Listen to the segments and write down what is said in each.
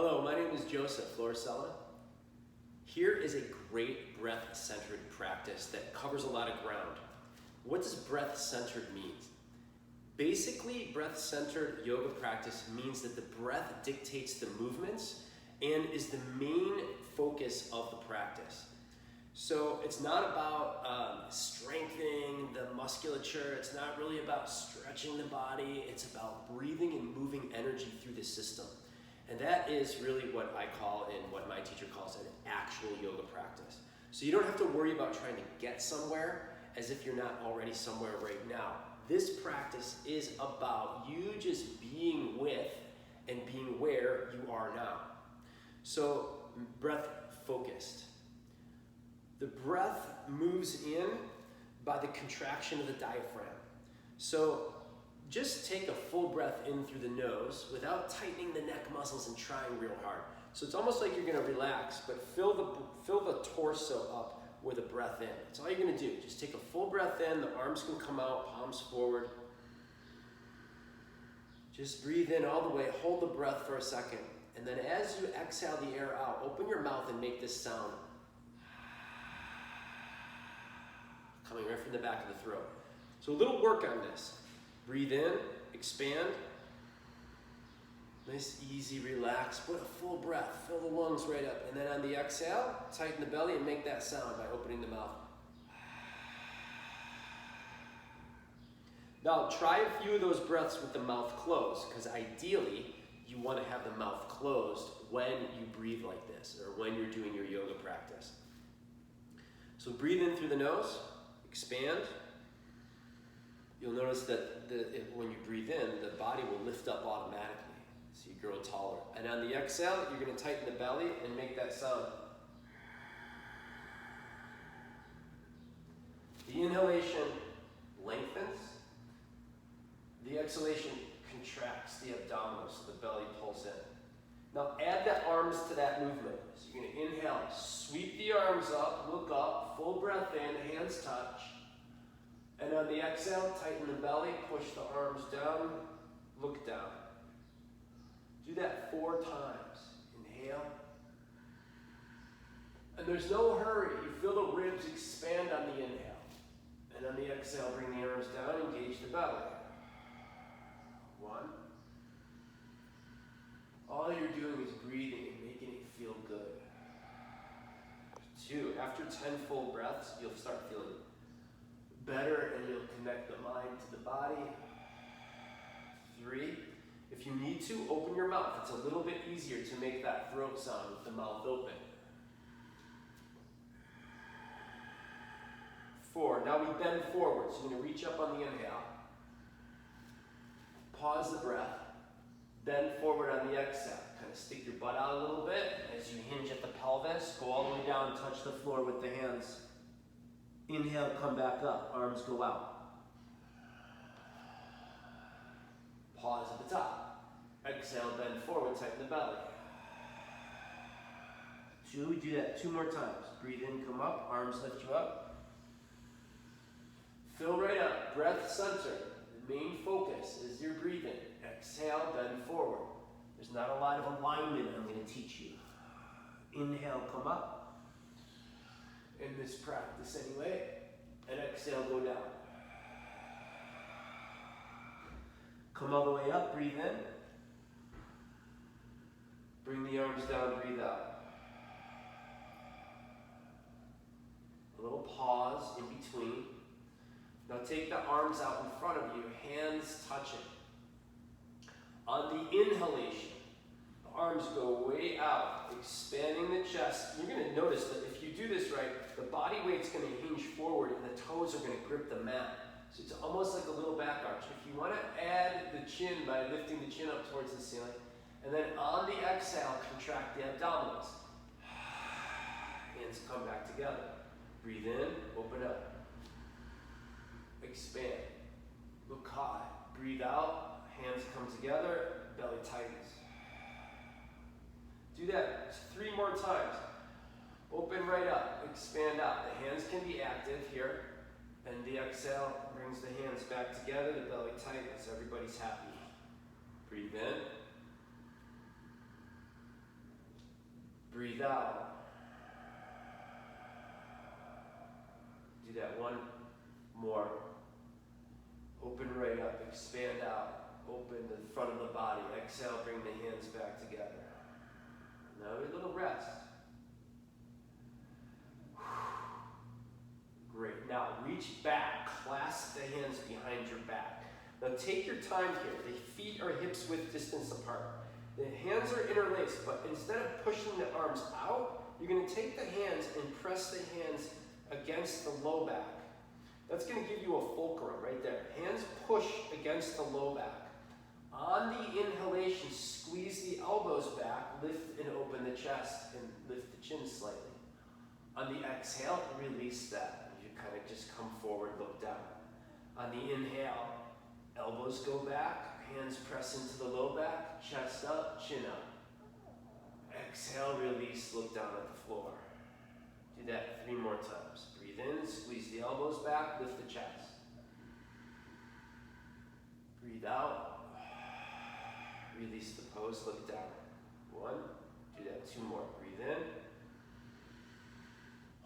Hello, my name is Joseph Floricella. Here is a great breath-centered practice that covers a lot of ground. What does breath-centered mean? Basically, breath-centered yoga practice means that the breath dictates the movements and is the main focus of the practice. So it's not about strengthening the musculature, it's not really about stretching the body, it's about breathing and moving energy through the system. And that is really what I call, and what my teacher calls, an actual yoga practice. So you don't have to worry about trying to get somewhere as if you're not already somewhere right now. This practice is about you just being with and being where you are now. So breath focused. The breath moves in by the contraction of the diaphragm. So just take a full breath in through the nose without tightening the neck muscles and trying real hard. So it's almost like you're gonna relax, but fill the torso up with a breath in. That's all you're gonna do. Just take a full breath in, the arms can come out, palms forward. Just breathe in all the way, hold the breath for a second. And then as you exhale the air out, open your mouth and make this sound. Coming right from the back of the throat. So a little work on this. Breathe in, expand. Nice, easy, relax. Put a full breath, fill the lungs right up. And then on the exhale, tighten the belly and make that sound by opening the mouth. Now try a few of those breaths with the mouth closed, because ideally you want to have the mouth closed when you breathe like this, or when you're doing your yoga practice. So breathe in through the nose, expand. You'll notice that when you breathe in, the body will lift up automatically, so you grow taller. And on the exhale, you're going to tighten the belly and make that sound. The inhalation lengthens. The exhalation contracts the abdominals, so the belly pulls in. Now add the arms to that movement. So you're going to inhale, sweep the arms up, look up, full breath in, hands touch. And on the exhale, tighten the belly, push the arms down, look down. Do that 4 times. Inhale. And there's no hurry. You feel the ribs expand on the inhale. And on the exhale, bring the arms down, engage the belly. 1. All you're doing is breathing and making it feel good. 2. After 10 full breaths, you'll start feeling better and you'll connect the mind to the body. 3, if you need to, open your mouth. It's a little bit easier to make that throat sound with the mouth open. 4, now we bend forward. So you're going to reach up on the inhale. Pause the breath. Bend forward on the exhale. Kind of stick your butt out a little bit as you hinge at the pelvis. Go all the way down, touch the floor with the hands. Inhale, come back up, arms go out. Pause at the top. Exhale, bend forward, tighten the belly. 2, we do that 2 more times. Breathe in, come up, arms lift you up. Fill right up, breath center. The main focus is your breathing. Exhale, bend forward. There's not a lot of alignment I'm going to teach you. Inhale, come up. In this practice anyway, and exhale, go down. Come all the way up, breathe in. Bring the arms down, breathe out. A little pause in between. Now take the arms out in front of you, hands touching. On the inhalation, the arms go way out, expanding the chest. You're going to notice that if you do this right, the body weight's going to hinge forward and the toes are going to grip the mat. So it's almost like a little back arch. If you want to add the chin by lifting the chin up towards the ceiling, and then on the exhale, contract the abdominals. Hands come back together. Breathe in, open up. Expand. Look high. Breathe out, hands come together, belly tightens. Do that 3 more times. Open right up, expand out. The hands can be active here. And the exhale brings the hands back together, the belly tightens, everybody's happy. Breathe in. Breathe out. Do that one more. Open right up, expand out. Open the front of the body. Exhale, bring the hands back together. Now a little rest. Great. Now reach back, clasp the hands behind your back. Now take your time here. The feet are hips width distance apart. The hands are interlaced, but instead of pushing the arms out, you're going to take the hands and press the hands against the low back. That's going to give you a fulcrum right there. Hands push against the low back. On the inhalation, squeeze the elbows back, lift and open the chest, and lift the chin slightly. On the exhale, release that. You kind of just come forward, look down. On the inhale, elbows go back, hands press into the low back, chest up, chin up. Exhale, release, look down at the floor. Do that 3 more times. Breathe in, squeeze the elbows back, lift the chest. Breathe out. Release the pose, look down. 1, do that 2 more. Breathe in.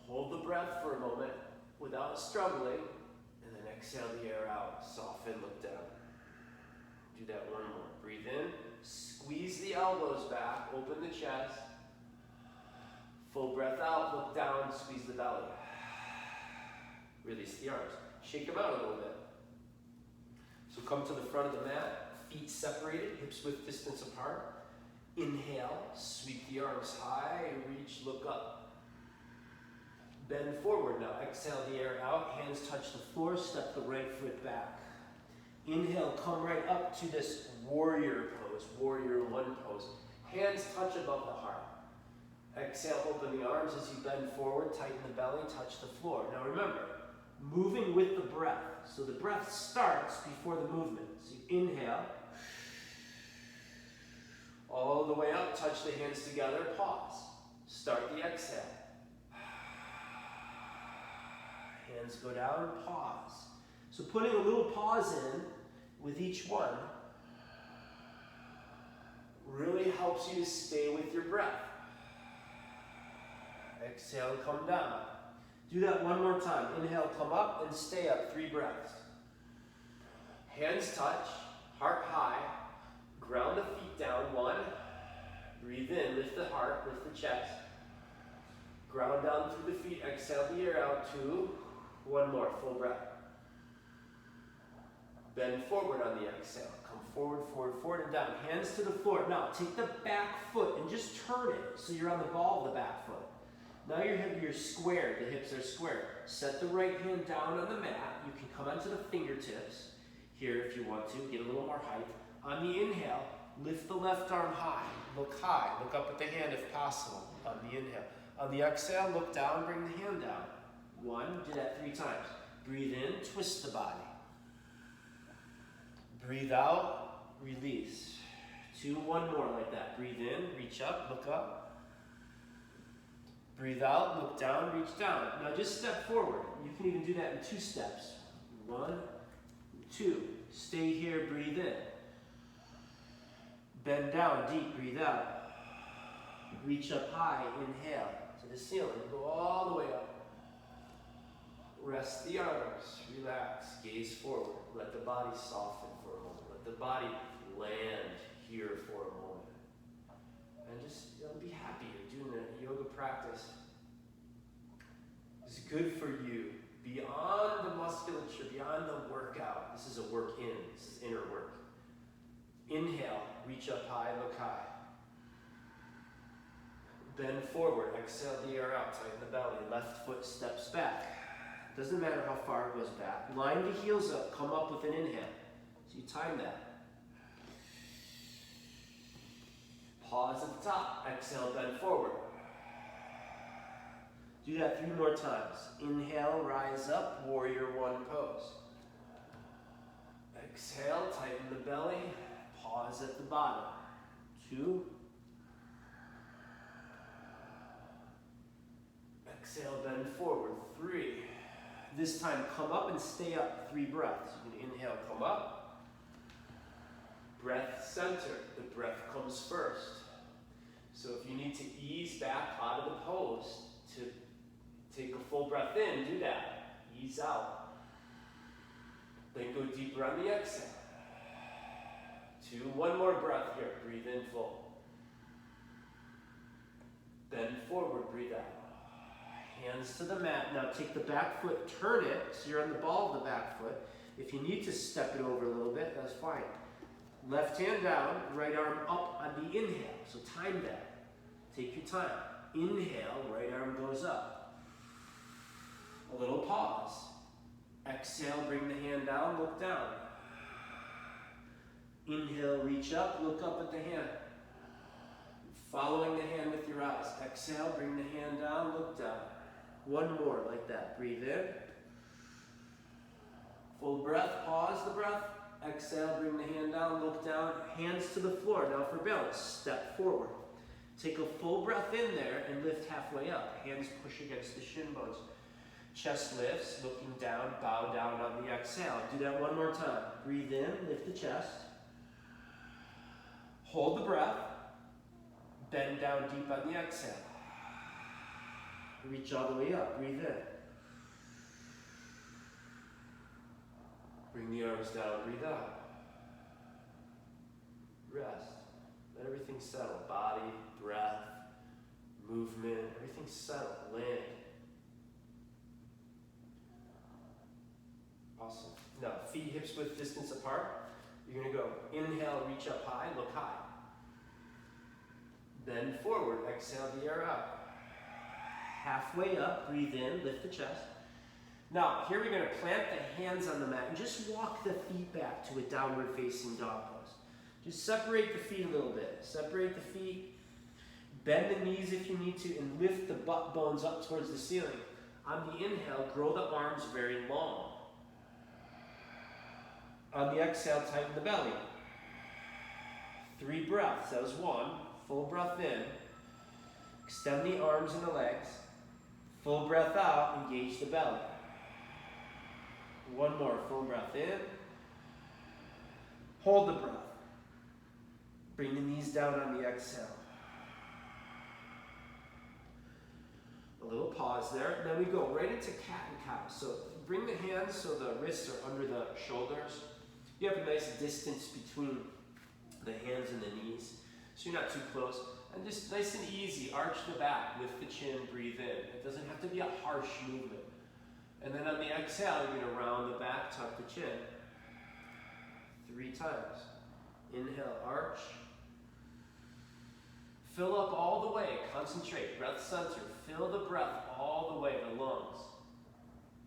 Hold the breath for a moment without struggling, and then exhale the air out. Soften, look down. Do that 1 more. Breathe in, squeeze the elbows back, open the chest. Full breath out, look down, squeeze the belly. Release the arms. Shake them out a little bit. So come to the front of the mat. Feet separated, hips width distance apart. Inhale, sweep the arms high, reach, look up. Bend forward now, exhale the air out, hands touch the floor, step the right foot back. Inhale, come right up to this warrior pose, warrior 1 pose. Hands touch above the heart. Exhale, open the arms as you bend forward, tighten the belly, touch the floor. Now remember, moving with the breath. So the breath starts before the movement. So you inhale, all the way up, touch the hands together, pause. Start the exhale. Hands go down, pause. So putting a little pause in with each one really helps you to stay with your breath. Exhale, come down. Do that 1 more time. Inhale, come up, and stay up, 3 breaths. Hands touch, heart high. Ground the feet down, 1. Breathe in, lift the heart, lift the chest. Ground down through the feet, exhale the air out, 2. 1 more, full breath. Bend forward on the exhale. Come forward, forward, forward, and down. Hands to the floor. Now, take the back foot and just turn it so you're on the ball of the back foot. Now you're squared, the hips are squared. Set the right hand down on the mat. You can come onto the fingertips here if you want to, get a little more height. On the inhale, lift the left arm high. Look up at the hand if possible on the inhale. On the exhale, look down, bring the hand down. 1, do that 3 times. Breathe in, twist the body. Breathe out, release. 2, 1 more like that. Breathe in, reach up, look up. Breathe out, look down, reach down. Now just step forward. You can even do that in 2 steps. 1, 2. Stay here, breathe in. Bend down, deep, breathe out. Reach up high, inhale to the ceiling. Go all the way up. Rest the arms, relax, gaze forward. Let the body soften for a moment. Let the body land here for a moment. And just be happy you're doing a yoga practice. It's good for you. Beyond the musculature, beyond the workout. This is a work in. This is inner work. Inhale, reach up high, look high. Bend forward, exhale the air out, tighten the belly. Left foot steps back. Doesn't matter how far it goes back. Line the heels up, come up with an inhale. So you time that. Pause at the top, exhale, bend forward. Do that 3 more times. Inhale, rise up, warrior 1 pose. Exhale, tighten the belly, pause at the bottom. 2. Exhale, bend forward, 3. This time, come up and stay up, 3 breaths. You can inhale, come up. Breath center, the breath comes first. So if you need to ease back toes to take a full breath in. Do that. Ease out. Then go deeper on the exhale. 2, one more breath here. Breathe in full. Bend forward, breathe out. Hands to the mat. Now take the back foot, turn it so you're on the ball of the back foot. If you need to step it over a little bit, that's fine. Left hand down, right arm up on the inhale. So time that. Take your time. Inhale, right arm goes up. A little pause. Exhale, bring the hand down, look down. Inhale, reach up, look up at the hand. Following the hand with your eyes. Exhale, bring the hand down, look down. One more like that. Breathe in. Full breath, pause the breath. Exhale, bring the hand down, look down. Hands to the floor. Now for balance, step forward. Take a full breath in there and lift halfway up. Hands push against the shin bones. Chest lifts, looking down, bow down on the exhale. Do that one more time. Breathe in, lift the chest. Hold the breath. Bend down deep on the exhale. Reach all the way up. Breathe in. Bring the arms down. Breathe out. Rest. Let everything settle. Body, breath, movement, everything settle. Land. Awesome. Now, feet hips width distance apart. You're going to go inhale, reach up high, look high. Bend forward, exhale the air out. Halfway up, breathe in, lift the chest. Now, here we're going to plant the hands on the mat and just walk the feet back to a downward facing dog pose. Just separate the feet a little bit. Separate the feet. Bend the knees if you need to and lift the butt bones up towards the ceiling. On the inhale, grow the arms very long. On the exhale, tighten the belly. 3 breaths. That was 1. Full breath in. Extend the arms and the legs. Full breath out. Engage the belly. 1 more. Full breath in. Hold the breath. Bring the knees down on the exhale. A little pause there. Then we go right into cat and cow. So bring the hands so the wrists are under the shoulders. You have a nice distance between the hands and the knees, so you're not too close. And just nice and easy, arch the back, lift the chin, breathe in. It doesn't have to be a harsh movement. And then on the exhale, you're going to round the back, tuck the chin. 3 times. Inhale, arch. Fill up all the way, concentrate, breath center. Fill the breath all the way, the lungs.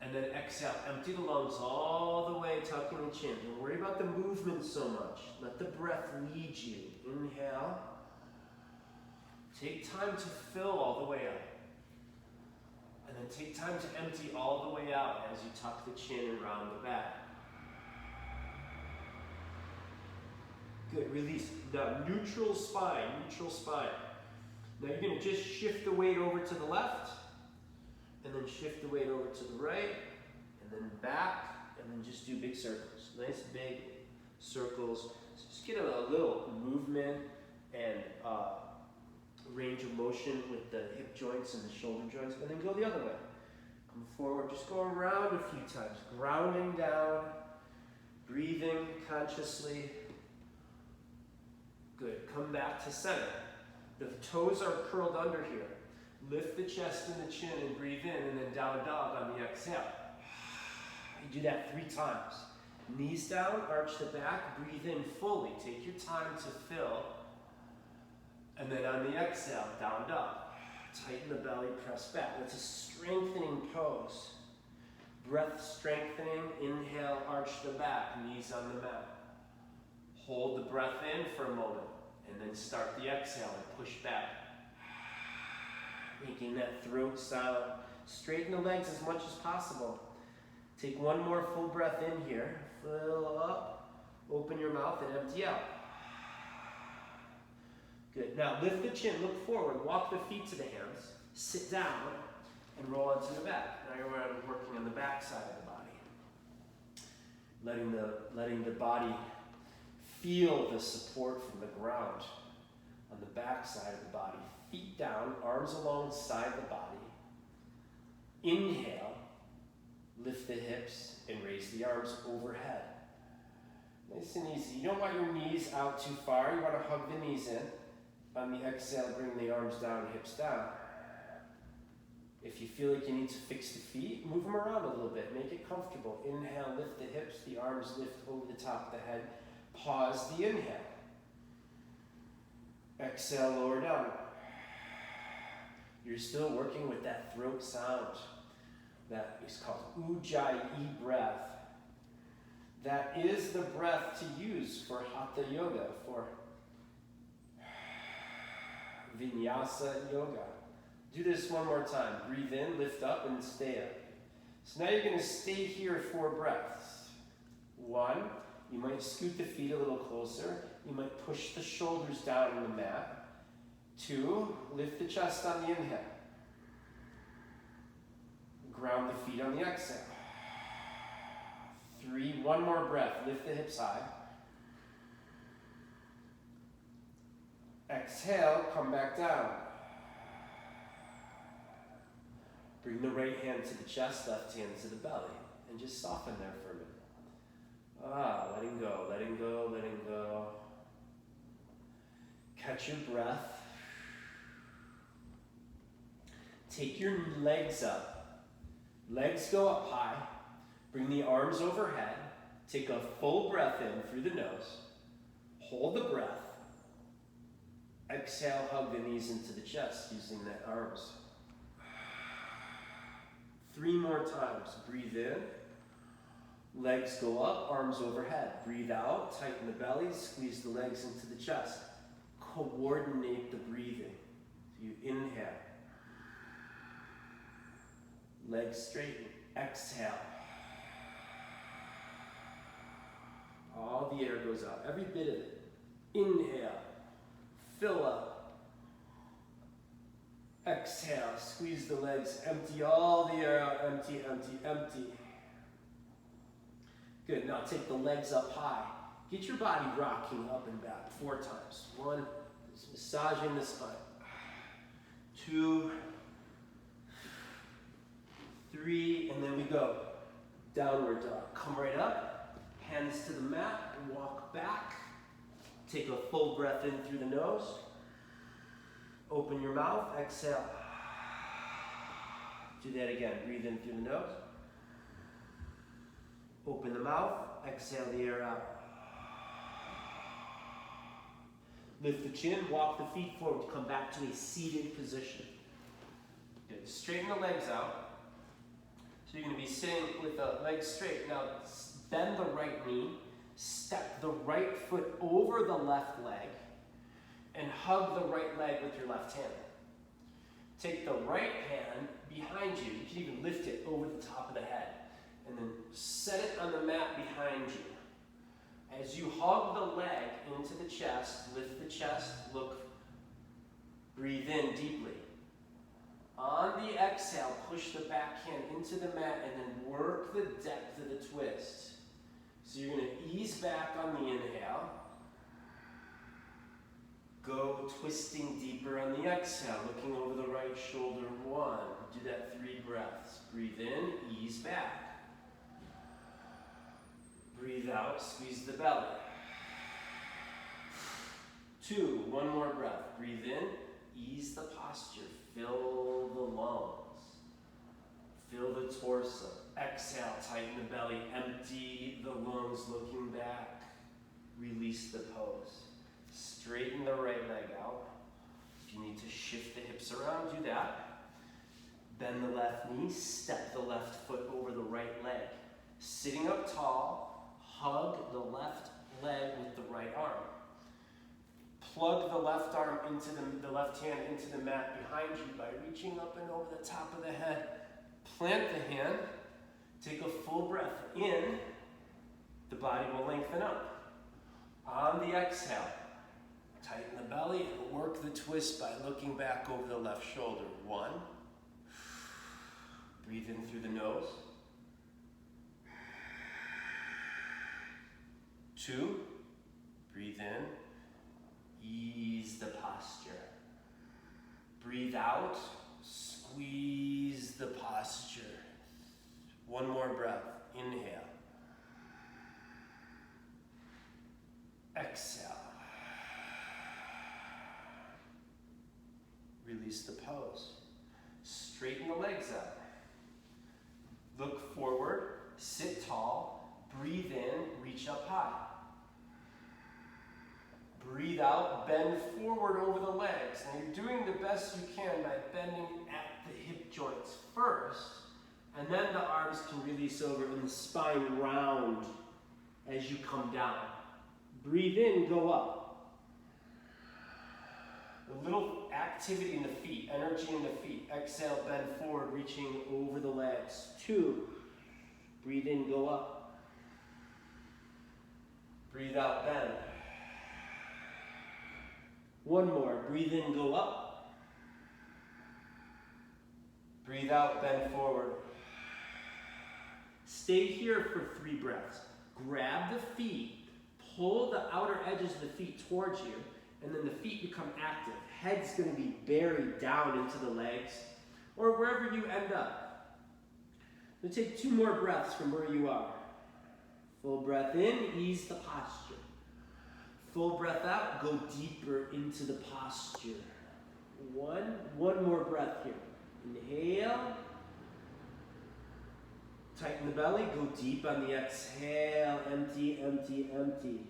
And then exhale, empty the lungs all the way, tucking the chin. Don't worry about the movement so much. Let the breath lead you. Inhale. Take time to fill all the way up. And then take time to empty all the way out as you tuck the chin and round the back. Good, release. Now, neutral spine, neutral spine. Now you're going to just shift the weight over to the left, and then shift the weight over to the right, and then back, and then just do big circles. Nice big circles. So just get a little movement and range of motion with the hip joints and the shoulder joints, and then go the other way. Come forward, just go around a few times, grounding down, breathing consciously. Good, come back to center. The toes are curled under here. Lift the chest and the chin and breathe in, and then down dog on the exhale. You do that 3 times. Knees down, arch the back, breathe in fully. Take your time to fill. And then on the exhale, down dog. Tighten the belly, press back. That's a strengthening pose. Breath strengthening, inhale, arch the back, knees on the mat. Hold the breath in for a moment, and then start the exhale and push back. Making that throat sound. Straighten the legs as much as possible. Take 1 more full breath in here. Fill up, open your mouth and empty out. Good. Now lift the chin, look forward, walk the feet to the hands, sit down, and roll onto the back. Now you're working on the back side of the body. Letting the body feel the support from the ground. on the back side of the body. Feet down, arms alongside the body. Inhale, lift the hips and raise the arms overhead. Nice and easy. You don't want your knees out too far. You want to hug the knees in. On the exhale, bring the arms down, hips down. If you feel like you need to fix the feet, move them around a little bit. Make it comfortable. Inhale, lift the hips. The arms lift over the top of the head. Pause the inhale. Exhale, lower down. You're still working with that throat sound. That is called Ujjayi breath. That is the breath to use for Hatha Yoga, for Vinyasa Yoga. Do this one more time. Breathe in, lift up, and stay up. So now you're going to stay here 4 breaths. 1, you might scoot the feet a little closer. You might push the shoulders down on the mat. 2, lift the chest on the inhale. Ground the feet on the exhale. 3, one more breath. Lift the hips high. Exhale, come back down. Bring the right hand to the chest, left hand to the belly, and just soften there for a minute. Letting go, letting go, letting go. Catch your breath. Take your legs up. Legs go up high. Bring the arms overhead. Take a full breath in through the nose. Hold the breath. Exhale, hug the knees into the chest using the arms. 3 more times. Breathe in. Legs go up, arms overhead. Breathe out, tighten the belly, squeeze the legs into the chest. Coordinate the breathing. You inhale. Legs straighten. Exhale. All the air goes out, every bit of it. Inhale. Fill up. Exhale. Squeeze the legs. Empty all the air out. Empty, empty, empty. Good. Now take the legs up high. Get your body rocking up and back 4 times. 1, just massaging the spine. 2, 3, and then we go. Downward dog. Come right up. Hands to the mat. Walk back. Take a full breath in through the nose. Open your mouth. Exhale. Do that again. Breathe in through the nose. Open the mouth. Exhale the air out. Lift the chin. Walk the feet forward. Come back to a seated position. Good. Straighten the legs out. So you're going to be sitting with the legs straight. Now bend the right knee. Step the right foot over the left leg and hug the right leg with your left hand. Take the right hand behind you. You can even lift it over the top of the head and then set it on the mat behind you. As you hug the leg into the chest, lift the chest, look, breathe in deeply. On the exhale, push the back hand into the mat and then work the depth of the twist. So you're going to ease back on the inhale. Go twisting deeper on the exhale, looking over the right shoulder. 1. Do that 3 breaths. Breathe in, ease back. Breathe out, squeeze the belly. 2, one more breath. Breathe in, ease the posture. Fill the lungs. Fill the torso. Exhale, tighten the belly, empty the lungs, looking back. Release the pose. Straighten the right leg out. If you need to shift the hips around, do that. Bend the left knee, step the left foot over the right leg. Sitting up tall, hug the left leg with the right arm. Plug the left arm into the left hand into the mat behind you by reaching up and over the top of the head. Plant the hand. Take a full breath in. The body will lengthen up. On the exhale, tighten the belly and work the twist by looking back over the left shoulder. 1. Breathe in through the nose. 2. Breathe in. Ease the posture. Breathe out, squeeze the posture. One more breath. Inhale. Exhale. Release the pose. Straighten the legs up. Look forward, sit tall, breathe in, reach up high. Breathe out, bend forward over the legs. Now you're doing the best you can by bending at the hip joints first, and then the arms can release over and the spine round as you come down. Breathe in, go up. A little activity in the feet, energy in the feet. Exhale, bend forward, reaching over the legs. 2. Breathe in, go up. Breathe out, bend. 1 more. Breathe in, go up. Breathe out, bend forward. Stay here for 3 breaths. Grab the feet, pull the outer edges of the feet towards you, and then the feet become active. Head's going to be buried down into the legs, or wherever you end up. Now take 2 more breaths from where you are. Full breath in, ease the posture. Full breath out, go deeper into the posture. 1 more breath here. Inhale. Tighten the belly, go deep on the exhale. Empty, empty, empty.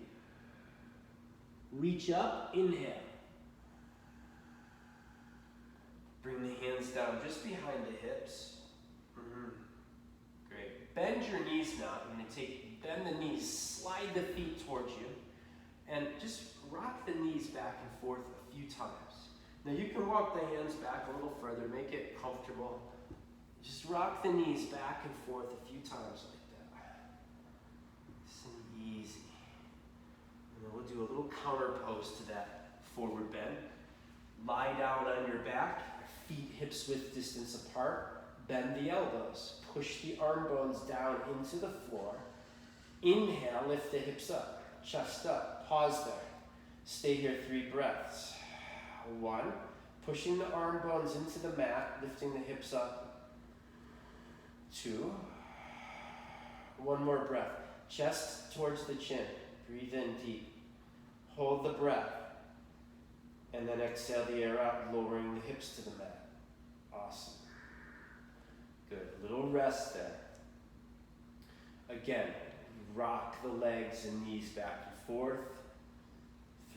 Reach up, inhale. Bring the hands down just behind the hips. Great. Bend your knees now. I'm going to bend the knees, slide the feet towards you, and just rock the knees back and forth a few times. Now you can walk the hands back a little further, make it comfortable. Just rock the knees back and forth a few times like that. Nice and easy. And then we'll do a little counter pose to that forward bend. Lie down on your back, feet hips width distance apart. Bend the elbows. Push the arm bones down into the floor. Inhale, lift the hips up, chest up. Pause there. Stay here 3 breaths. 1, pushing the arm bones into the mat, lifting the hips up. 2, 1 more breath. Chest towards the chin. Breathe in deep. Hold the breath. And then exhale the air out, lowering the hips to the mat. Awesome. Good. A little rest there. Again, rock the legs and knees back and forth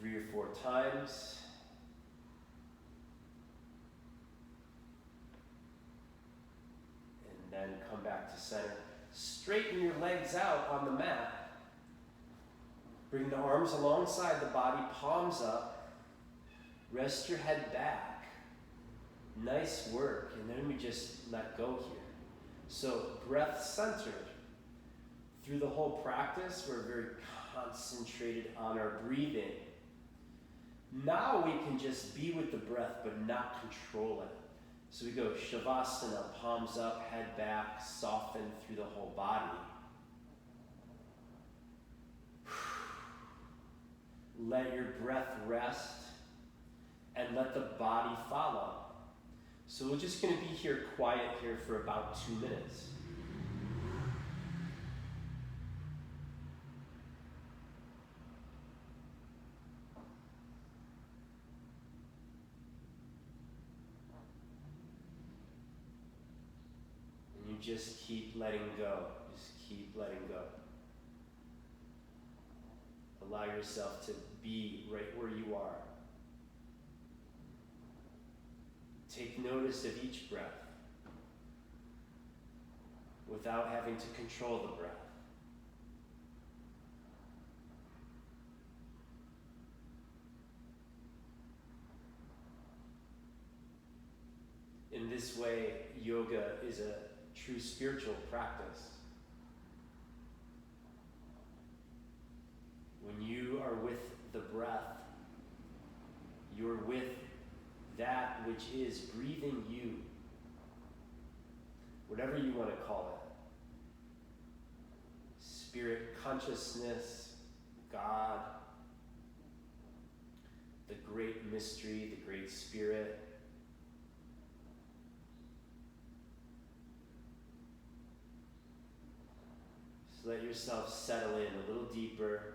3 or 4 times. And then come back to center. Straighten your legs out on the mat. Bring the arms alongside the body, palms up. Rest your head back. Nice work. And then we just let go here. So breath centered. Through the whole practice, we're very concentrated on our breathing. Now we can just be with the breath, but not control it. So we go Shavasana, palms up, head back, soften through the whole body. Let your breath rest and let the body follow. So we're just going to be here quiet here for about 2 minutes. And you just keep letting go. Just keep letting go. Allow yourself to be right where you are. Take notice of each breath without having to control the breath. In this way, yoga is a true spiritual practice. When you are with the breath, you're with that which is breathing you, whatever you want to call it. Spirit, consciousness, God. the great mystery, the great spirit. Just let yourself settle in a little deeper.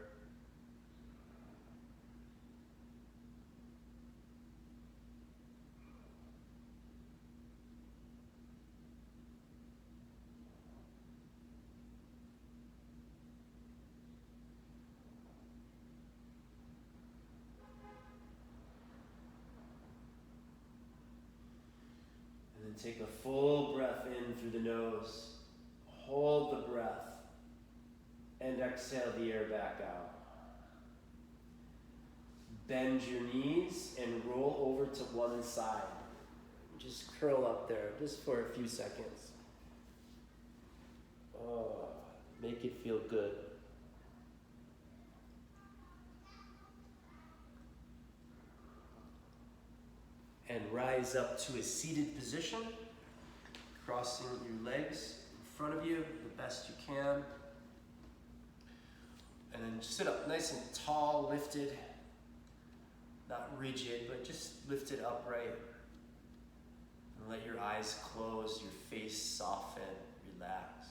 And take a full breath in through the nose. Hold the breath. And exhale the air back out. Bend your knees and roll over to one side. Just curl up there, just for a few seconds. Oh, make it feel good. And rise up to a seated position, crossing your legs in front of you the best you can. And then sit up nice and tall, lifted, not rigid, but just lifted upright. And let your eyes close, your face soften, relax.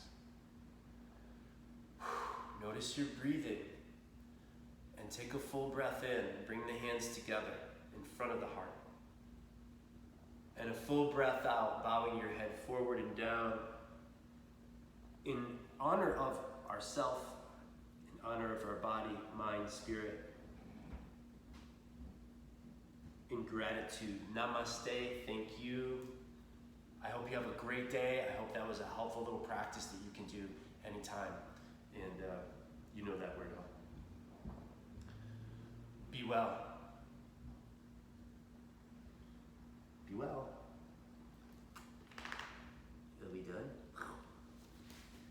Notice your breathing. And take a full breath in. Bring the hands together in front of the heart. And a full breath out, bowing your head forward and down in honor of ourself, in honor of our body, mind, spirit. In gratitude. Namaste, thank you. I hope you have a great day. I hope that was a helpful little practice that you can do anytime. And you know that word. Be well. Be well.